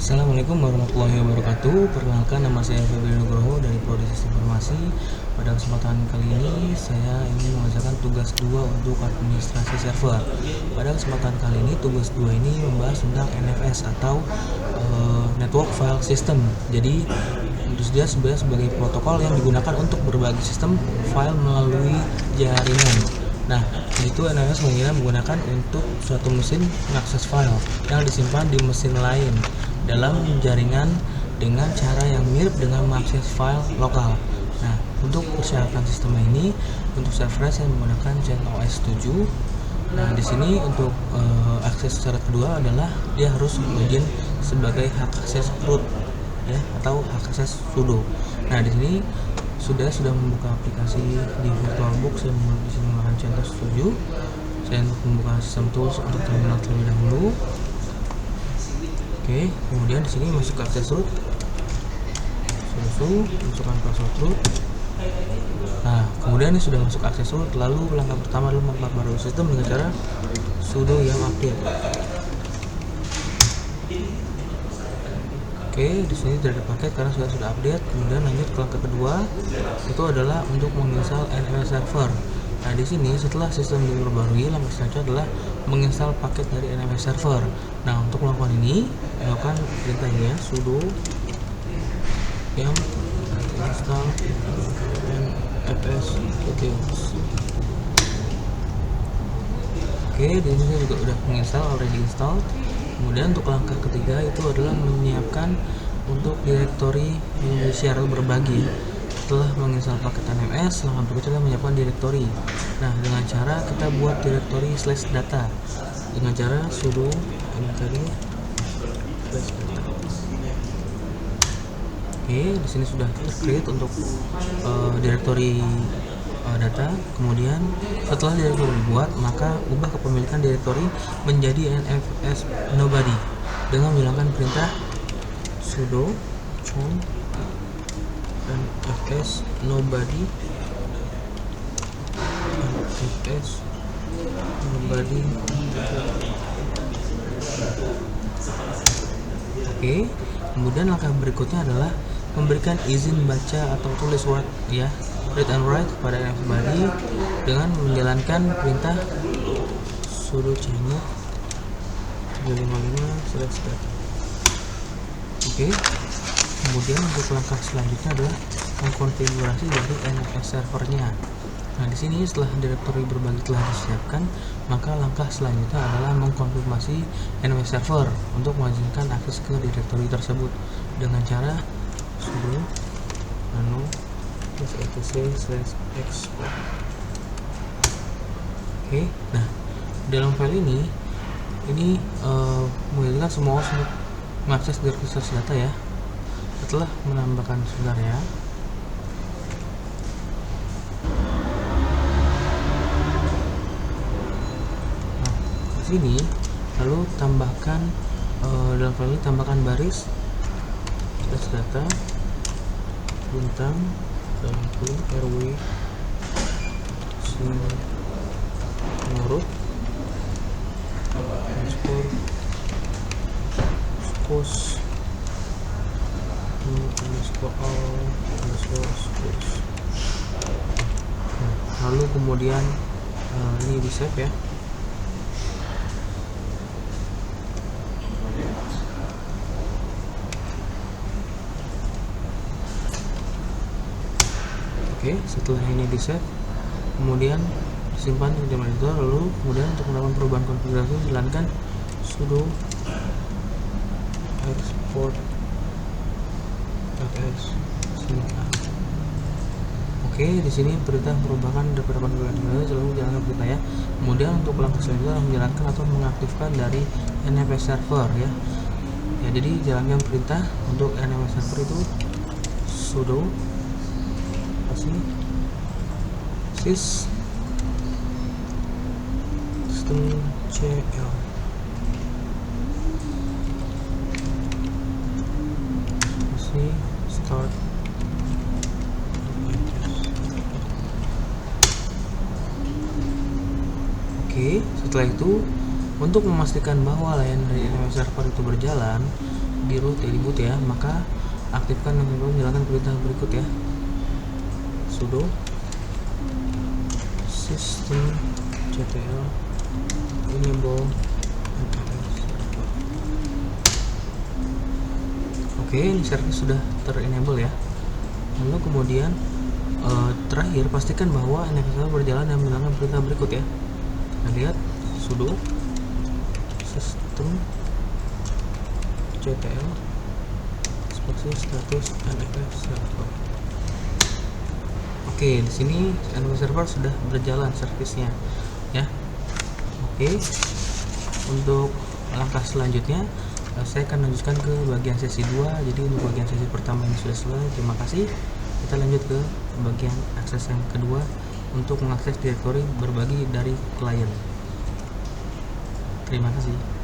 Assalamualaikum warahmatullahi wabarakatuh. Perkenalkan, nama saya Febri Nugroho dari Prodi Sistem Informasi. Pada kesempatan kali ini saya ingin mengerjakan tugas 2 untuk administrasi server. Pada kesempatan kali ini tugas 2 ini membahas tentang NFS atau Network File System. Jadi dia sebenarnya sebagai protokol yang digunakan untuk berbagi sistem file melalui jaringan. Nah, itu NFS menggunakan untuk suatu mesin mengakses file yang disimpan di mesin lain dalam jaringan dengan cara yang mirip dengan mengakses file lokal. Nah, untuk persyaratan sistem ini, untuk server saya menggunakan CentOS 7. Nah, di sini untuk akses syarat kedua adalah dia harus login sebagai hak akses root, ya, atau hak akses sudo. Nah, di sini sudah membuka aplikasi di VirtualBox. Saya di sini menggunakan CentOS 7. Saya membuka sistem tools untuk terminal terlebih dahulu. Oke, kemudian di sini masuk ke akses root, masukkan password root. Nah, kemudian ini sudah masuk akses root. Lalu langkah pertama adalah memperbarui sistem dengan cara sudo yum update. Oke, di sini tidak ada paket karena sudah update. Kemudian lanjut ke langkah kedua, itu adalah untuk menginstal NFS server. Nah, di sini setelah sistem diperbarui, langkah selanjutnya adalah menginstal paket dari NFS server. Nah, untuk melakukan ini, lakukan perintah ini ya, sudo yum install NFS utils. Oke, di sini saya juga sudah menginstal, already install. Kemudian untuk langkah ketiga itu adalah menyiapkan untuk direktori yang di-share atau berbagi. Setelah menginstal paket NFS, langkah berikutnya adalah menyiapkan direktori. Nah, dengan cara kita buat direktori /data dengan cara sudo ini tadi /data. Oke, di sini sudah create untuk direktori data. Kemudian setelah direktori dibuat, maka ubah kepemilikan direktori menjadi NFS nobody dengan menjalankan perintah sudo chown NFS nobody Oke, kemudian langkah berikutnya adalah memberikan izin baca atau tulis read and write kepada NFS body dengan menjalankan perintah sudo chmod 355/data. Oke, kemudian untuk langkah selanjutnya adalah mengkonfigurasi dari NFS servernya. Nah, di sini setelah direktori berbagi telah disiapkan, maka langkah selanjutnya adalah mengkonfirmasi NFS server untuk mengizinkan akses ke direktori tersebut dengan cara sudo nano /etc/export. Oke, nah dalam file ini mengizinkan semua untuk mengakses direktori data ya. Setelah menambahkan sebentar ya. Nah, di sini lalu tambahkan dalam file ini tambahkan baris /data bintang rw menurut scores lalu kemudian ini di save ya. Oke, setelah ini di save, kemudian disimpan di monitor. Lalu kemudian untuk melakukan perubahan konfigurasi jalankan sudo export /singkat. Oke, di sini perintah perubahan daripada konfigurasi selalu jalankan perintah ya. Kemudian untuk langkah selanjutnya menjalankan atau mengaktifkan dari NFS server ya. Ya, jadi jalankan perintah untuk NFS server itu sudo systemcl start. Oke, setelah itu untuk memastikan bahwa layanan dari NFS server itu berjalan, di root ya, di boot ya, maka aktifkan dan menjalankan perintah berikut ya. Sudo systemctl enable NFS server. Oke, ini service sudah ter-enable ya. Lalu kemudian terakhir pastikan bahwa NFS server berjalan dan menjalankan perintah berikut ya. Kita lihat sudo systemctl status NFS server. Oke, di sini NFS server sudah berjalan servisnya ya. Oke, untuk langkah selanjutnya saya akan lanjutkan ke bagian sesi 2. Jadi untuk bagian sesi pertama ini sudah selesai. Terima kasih. Kita lanjut ke bagian akses yang kedua untuk mengakses direktori berbagi dari klien. Terima kasih.